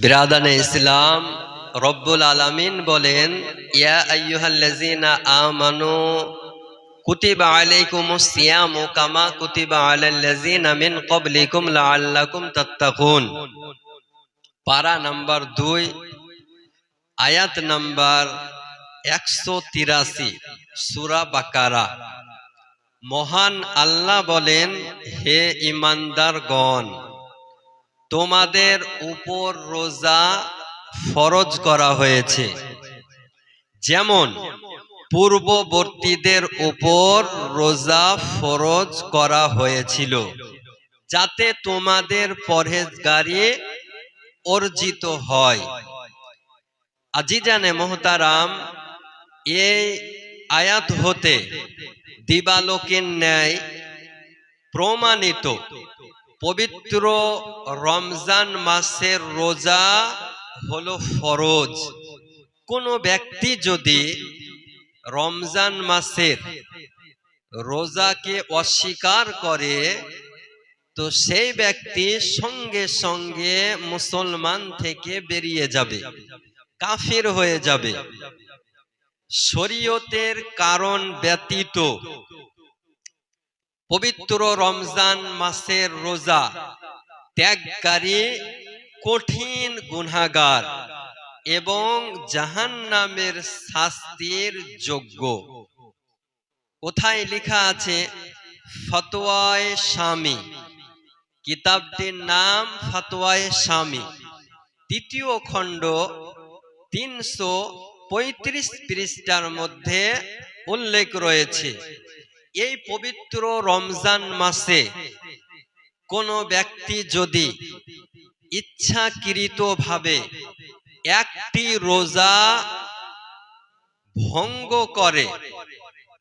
বিরাদানে ইসলাম, রব্বুল আলামিন বলেন, ইয়া আইয়ুহাল্লাযীনা আমানু কুতিবা আলাইকুমুস সিয়ামু কামা কুতিবা আলাল্লাযীনা মিন ক্বাবলিকুম লাআল্লাকুম তাত্তাকুন। পারা নাম্বার 2, আয়াত নাম্বার 183, সূরা বাকারা। মহান আল্লাহ বলেন, হে ঈমানদারগণ, তোমাদের উপর রোজা ফরজ করা হয়েছে, যেমন পূর্ববর্তীদের উপর রোজা ফরজ করা হয়েছিল, যাতে তোমাদের পরহেজগারি অর্জিত হয়। আজিজানে মোহতারাম, এই আয়াত হতে দিবালোকের ন্যায় প্রমাণিত পবিত্র রমজান মাসের রোজা হলো ফরজ। কোনো ব্যক্তি যদি রমজান মাসের রোজাকে অস্বীকার করে, তো সেই ব্যক্তি সঙ্গে সঙ্গে মুসলমান থেকে বেরিয়ে যাবে, কাফির হয়ে যাবে। শরীয়তের কারণ ব্যতীত পবিত্র রমজান মাসের রোজা ত্যাগকারী কঠিন গুনাহগার এবং জাহান্নামের শাস্তির যোগ্য। কোথায় লেখা আছে? ফতোয়ায়ে শামী, কিতাবটির নাম ফতোয়ায়ে শামী, 3য় খণ্ড 335 পৃষ্ঠার মধ্যে উল্লেখ রয়েছে, এই পবিত্র রমজান মাসে কোনো ব্যক্তি যদি ইচ্ছাকৃতভাবে একটি রোজা ভঙ্গ করে,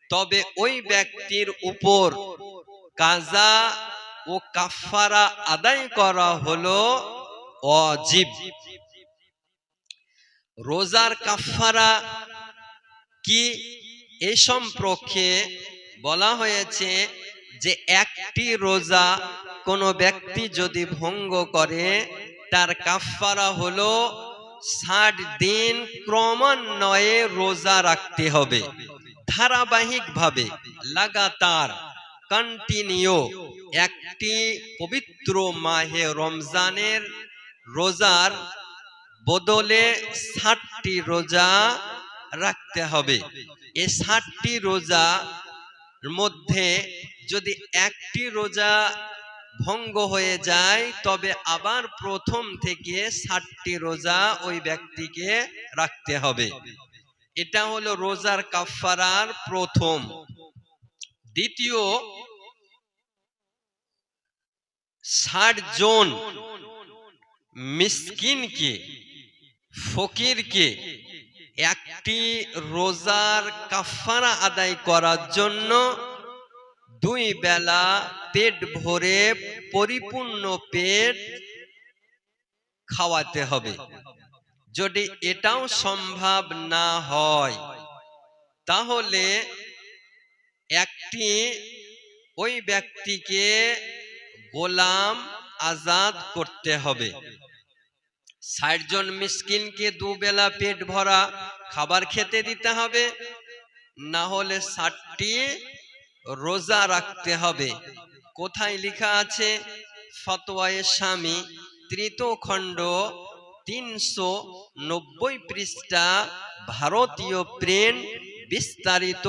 তবে ওই ব্যক্তির উপর কাজা ও কাফারা আদায় করা হলো ওয়াজিব। রোজার কাফারা কি, এ সম্পর্কে বলা হয়েছে যে একটি রোজা কোনো ব্যক্তি যদি ভঙ্গ করে, তার কাফারা হলো 60 দিন ক্রমান্বয়ে রোজা রাখতে হবে, ধারাবাহিকভাবে, লাগাতার, কন্টিনিউ। একটি পবিত্র মাহে রমজানের রোজার বদলে 60টি রোজা রাখতে হবে। এই 60টি রোজার মধ্যে যদি একটি রোজা ভঙ্গ হয়ে যায়, তবে আবার প্রথম থেকে 60টি রোজা ওই ব্যক্তিকে রাখতে হবে। এটা হলো রোজার কাফারার প্রথম। দ্বিতীয়, 60 জন মিসকিনকে, ফকিরকে একটি রোজার কাফারা আদায় করার জন্য 2 বেলা পেট ভরে পরিপূর্ণ পেট খাওয়াতে হবে। যদি এটাও সম্ভব না হয়, তাহলে একটি ওই ব্যক্তিকে গোলাম আজাদ করতে হবে। 60 জন মিসকিনকে 2 বেলা পেট ভরা খাবার খেতে দিতে হবে, না হলে 60টি রোজা রাখতে হবে। কোথায় লেখা আছে? ফতোয়ায়ে শামী, 3য় খণ্ড 390 পৃষ্ঠা, ভারতীয় প্রিন্ট, বিস্তারিত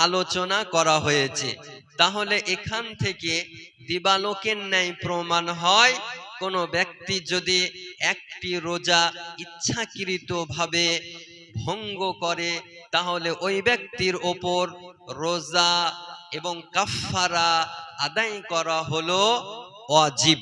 আলোচনা করা হয়েছে। তাহলে এখান থেকে দিবালোকের ন্যায় প্রমাণ হয়, কোন ব্যক্তি যদি একটি রোজা ইচ্ছাকৃতভাবে ভঙ্গ করে, তাহলে ওই ব্যক্তির ওপর রোজা এবং কাফারা আদায় করা হলো ওয়াজিব।